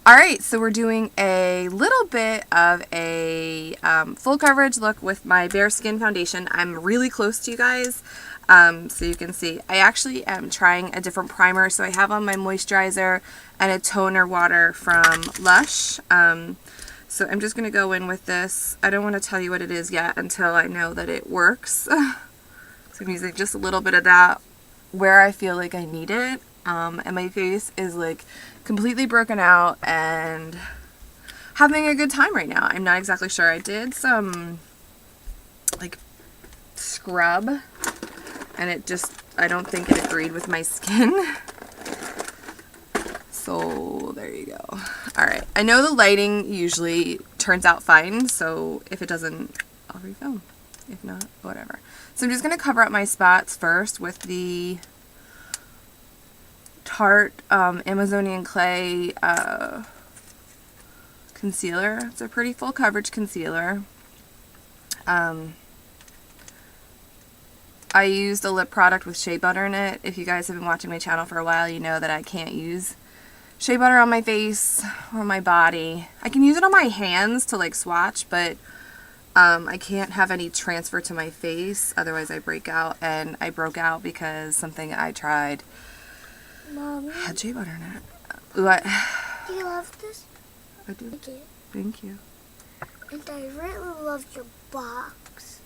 Alright, so we're doing a little bit of a full coverage look with my Bareskin foundation. I'm really close to you guys, so you can see. I actually am trying a different primer, so I have on my moisturizer and a toner water from Lush. So I'm just going to go in with this. I don't want to tell you what it is yet until I know that it works. So I'm using just a little bit of that where I feel like I need it. And my face is like completely broken out and having a good time right now. I'm not exactly sure. I did some like scrub and it just, I don't think it agreed with my skin. So there you go. Alright, I know the lighting usually turns out fine, so if it doesn't, I'll refilm. If not, whatever. So I'm just going to cover up my spots first with the Tarte Amazonian Clay concealer. It's a pretty full coverage concealer. I used a lip product with shea butter in it. If you guys have been watching my channel for a while, you know that I can't use shea butter on my face or my body. I can use it on my hands to like swatch, but I can't have any transfer to my face, otherwise I break out, and I broke out because something I tried Mommy, had shea butter in it. What? do you love this? I do. Okay. Thank you. And I really love your box.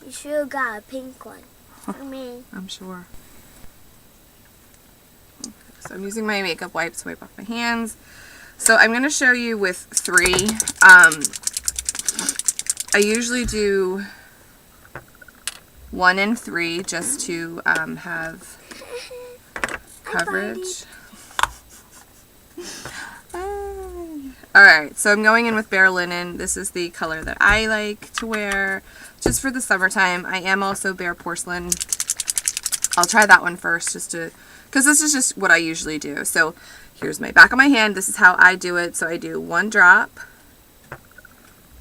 You should have got a pink one for me. I'm sure. Okay, so I'm using my makeup wipes to wipe off my hands. So I'm going to show you with 3. I usually do 1 and 3 just to have coverage. Alright, so I'm going in with Bare Linen. This is the color that I like to wear just for the summertime. I am also Bare Porcelain. I'll try that one first just to, because this is just what I usually do. So here's my back of my hand. This is how I do it. So I do 1 drop,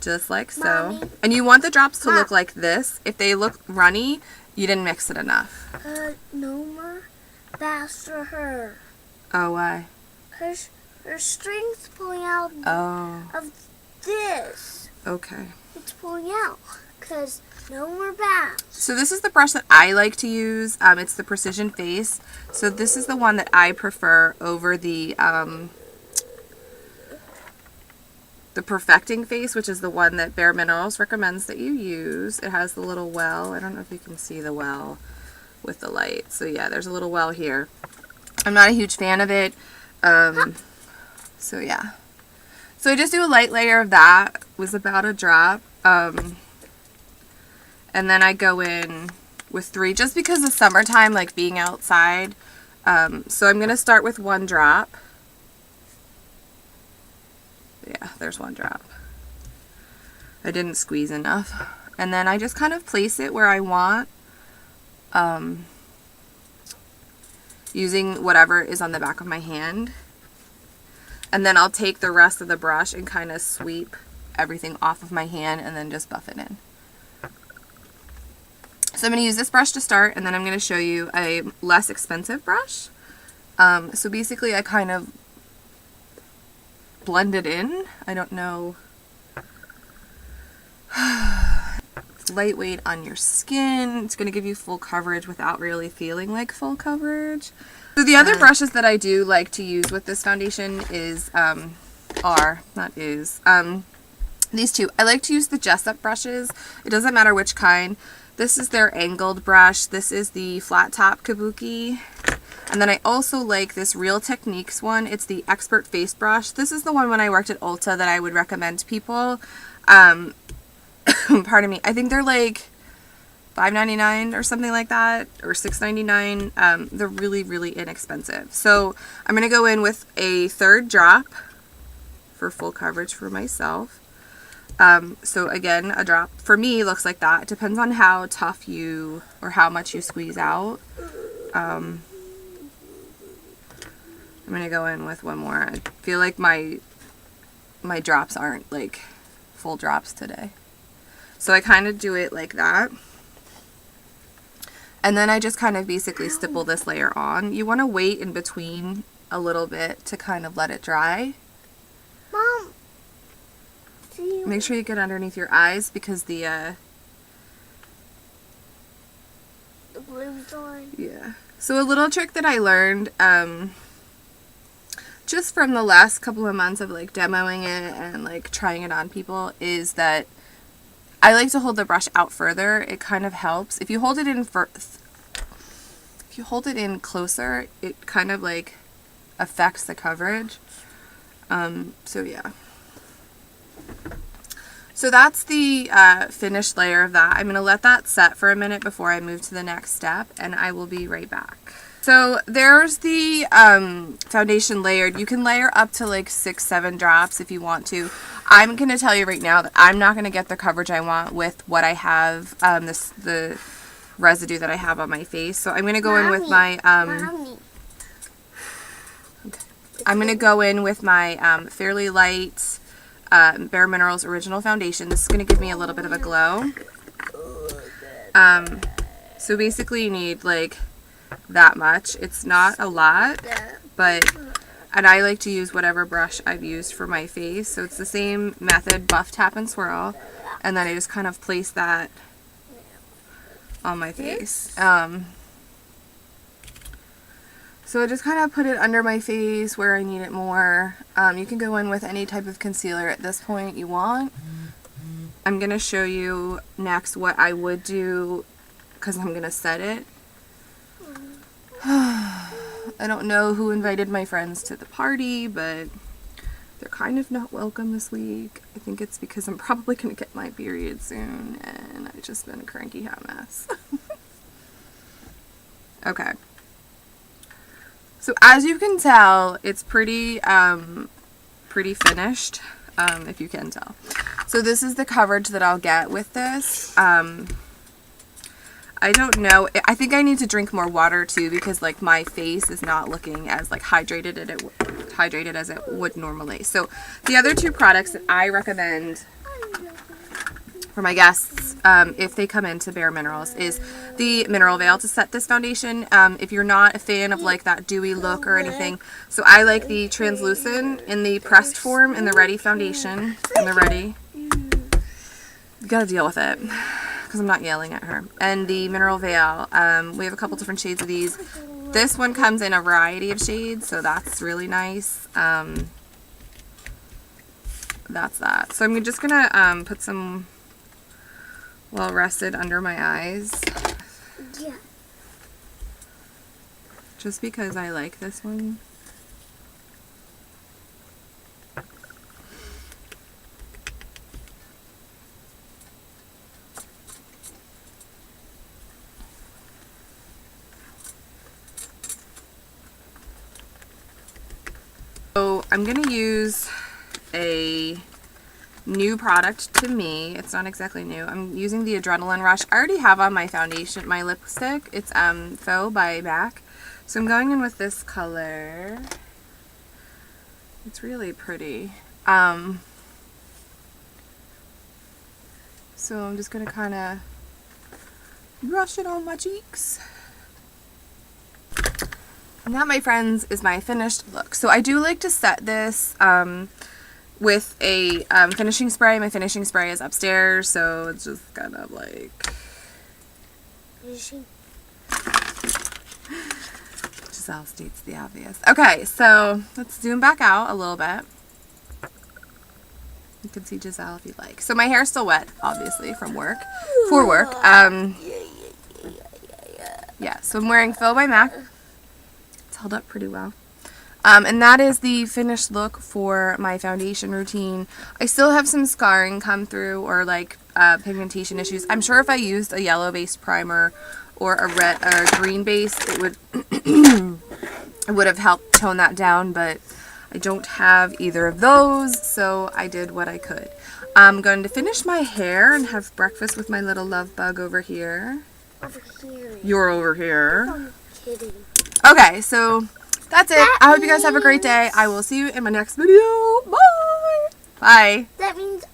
just like so. Mommy. And you want the drops to look like this. If they look runny, you didn't mix it enough. No more bass for her. Oh, why? Her string's pulling out of this. Okay. It's pulling out because no more bass. So this is the brush that I like to use. It's the Precision Face. So this is the one that I prefer over the Perfecting Face, which is the one that Bare Minerals recommends that you use. It has the little well. I don't know if you can see the well with the light. So yeah, there's a little well here. I'm not a huge fan of it. So yeah. So I just do a light layer of that. It was about a drop. And then I go in with 3 just because it's summertime, like being outside. So I'm going to start with 1 drop. Yeah, there's 1 drop. I didn't squeeze enough. And then I just kind of place it where I want. Using whatever is on the back of my hand. And then I'll take the rest of the brush and kind of sweep everything off of my hand and then just buff it in. So I'm going to use this brush to start, and then I'm going to show you a less expensive brush. So basically I kind of blend it in. I don't know. It's lightweight on your skin. It's going to give you full coverage without really feeling like full coverage. So the other brushes that I do like to use with this foundation is, these 2. I like to use the Jessup brushes. It doesn't matter which kind. This is their angled brush. This is the flat top kabuki. And then I also like this Real Techniques one. It's the Expert Face Brush. This is the one when I worked at Ulta that I would recommend to people. Pardon me. I think they're like $5.99 or something like that, or $6.99. They're really, really inexpensive. So I'm going to go in with a 3rd drop for full coverage for myself. So again, a drop for me looks like that. It depends on how tough you, or how much you squeeze out. I'm going to go in with 1 more. I feel like my drops aren't like full drops today. So I kind of do it like that. And then I just kind of basically stipple this layer on. You want to wait in between a little bit to kind of let it dry. Make sure you get underneath your eyes because the glue's on. yeah. So a little trick that I learned just from the last couple of months of like demoing it and like trying it on people is that I like to hold the brush out further. It kind of helps. If you hold it in closer, it kind of like affects the coverage. So yeah. So that's the finished layer of that. I'm going to let that set for a minute before I move to the next step, and I will be right back. So there's the foundation layered. You can layer up to like 6-7 drops if you want to. I'm going to tell you right now that I'm not going to get the coverage I want with what I have, the residue that I have on my face. So I'm going to go in with my Fairly Light Bare Minerals Original Foundation. This is going to give me a little bit of a glow. So basically you need like that much. It's not a lot, and I like to use whatever brush I've used for my face. So it's the same method, buff, tap, and swirl. And then I just kind of place that on my face. So I just kind of put it under my face where I need it more. You can go in with any type of concealer at this point you want. I'm going to show you next what I would do because I'm going to set it. I don't know who invited my friends to the party, but they're kind of not welcome this week. I think it's because I'm probably going to get my period soon, and I've just been a cranky hot mess. Okay. So as you can tell, it's pretty finished, if you can tell. So this is the coverage that I'll get with this. I don't know. I think I need to drink more water too because like my face is not looking as like hydrated as it would normally. So the other two products that I recommend for my guests if they come into Bare Minerals is the Mineral Veil to set this foundation. If you're not a fan of like that dewy look or anything, so I like the translucent in the pressed form in the Ready foundation. In the Ready, you gotta deal with it because I'm not yelling at her. And the Mineral Veil, we have a couple different shades of these. This one comes in a variety of shades, so that's really nice. That's that. So I'm just gonna put some well rested under my eyes. Yeah. Just because I like this one. So I'm going to use a new product to me. It's not exactly new. I'm using the Adrenaline Rush. I already have on my foundation, my lipstick. It's Faux by MAC. So I'm going in with this color. It's really pretty. So I'm just going to kind of brush it on my cheeks. And that, my friends, is my finished look. So I do like to set this with a finishing spray. My finishing spray is upstairs, so it's just kind of like... Giselle states the obvious. Okay, so let's zoom back out a little bit. You can see Giselle if you'd like. So my hair's still wet, obviously, from work. For work. Yeah, so I'm wearing Faux by MAC. It's held up pretty well. And that is the finished look for my foundation routine. I still have some scarring come through or like pigmentation issues. I'm sure if I used a yellow based primer or a red or green based, it would it would have helped tone that down, but I don't have either of those, so I did what I could. I'm going to finish my hair and have breakfast with my little love bug over here. Over here. You're over here. I'm kidding. Okay, so that's it. I hope you guys have a great day. I will see you in my next video. Bye! Bye. That means